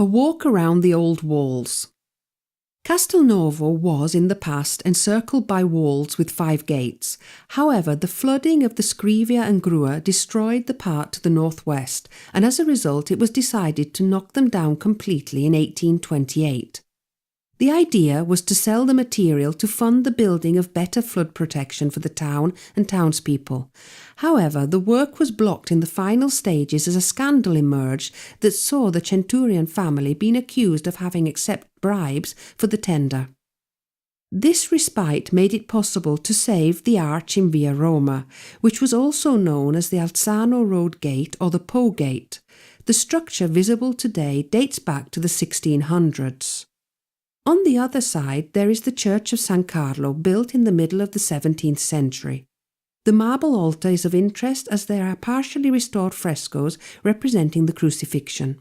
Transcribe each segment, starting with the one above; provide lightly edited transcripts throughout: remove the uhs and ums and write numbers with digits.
A walk around the old walls. Castelnuovo was in the past encircled by walls with 5 gates. However, the flooding of the Scrivia and Grua destroyed the part to the northwest, and as a result it was decided to knock them down completely in 1828. The idea was to sell the material to fund the building of better flood protection for the town and townspeople. However, the work was blocked in the final stages as a scandal emerged that saw the Centurion family being accused of having accepted bribes for the tender. This respite made it possible to save the arch in Via Roma, which was also known as the Alzano Road Gate or the Po Gate. The structure visible today dates back to the 1600s. On the other side there is the Church of San Carlo, built in the middle of the 17th century. The marble altar is of interest as there are partially restored frescoes representing the crucifixion.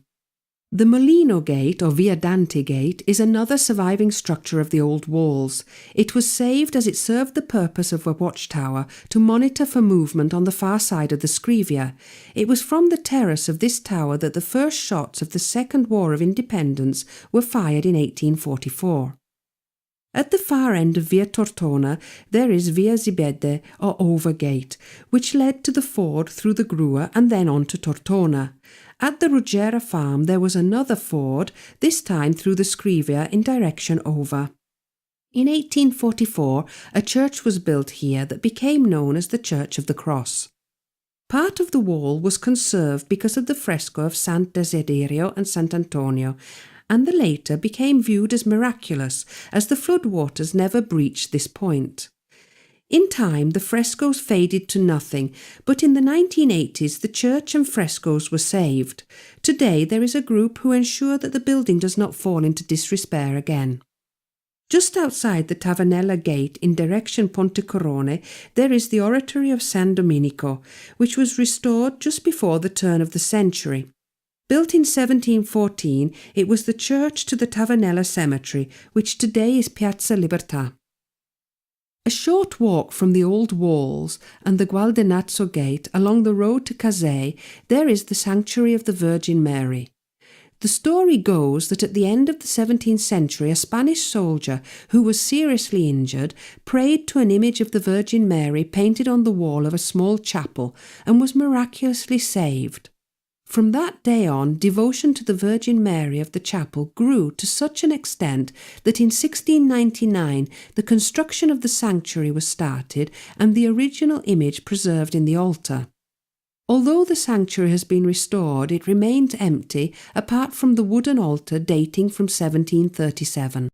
The Molino Gate or Via Dante Gate is another surviving structure of the old walls. It was saved as it served the purpose of a watchtower to monitor for movement on the far side of the Scrivia. It was from the terrace of this tower that the first shots of the Second War of Independence were fired in 1844. At the far end of Via Tortona there is Via Zibede or Over Gate, which led to the ford through the Grua and then on to Tortona. At the Ruggera farm there was another ford, this time through the Scrivia in direction over. In 1844 a church was built here that became known as the Church of the Cross. Part of the wall was conserved because of the fresco of Sant Desiderio and Sant Antonio, and the later became viewed as miraculous as the floodwaters never breached this point. In time, the frescoes faded to nothing, but in the 1980s the church and frescoes were saved. Today there is a group who ensure that the building does not fall into disrepair again. Just outside the Tavernella Gate in direction Pontecorone there is the Oratory of San Domenico, which was restored just before the turn of the century. Built in 1714, it was the church to the Tavernella Cemetery, which today is Piazza Libertà. A short walk from the old walls and the Gualdenazzo Gate along the road to Casei, there is the Sanctuary of the Virgin Mary. The story goes that at the end of the 17th century a Spanish soldier who was seriously injured prayed to an image of the Virgin Mary painted on the wall of a small chapel and was miraculously saved. From that day on, devotion to the Virgin Mary of the chapel grew to such an extent that in 1699 the construction of the sanctuary was started and the original image preserved in the altar. Although the sanctuary has been restored, it remains empty apart from the wooden altar dating from 1737.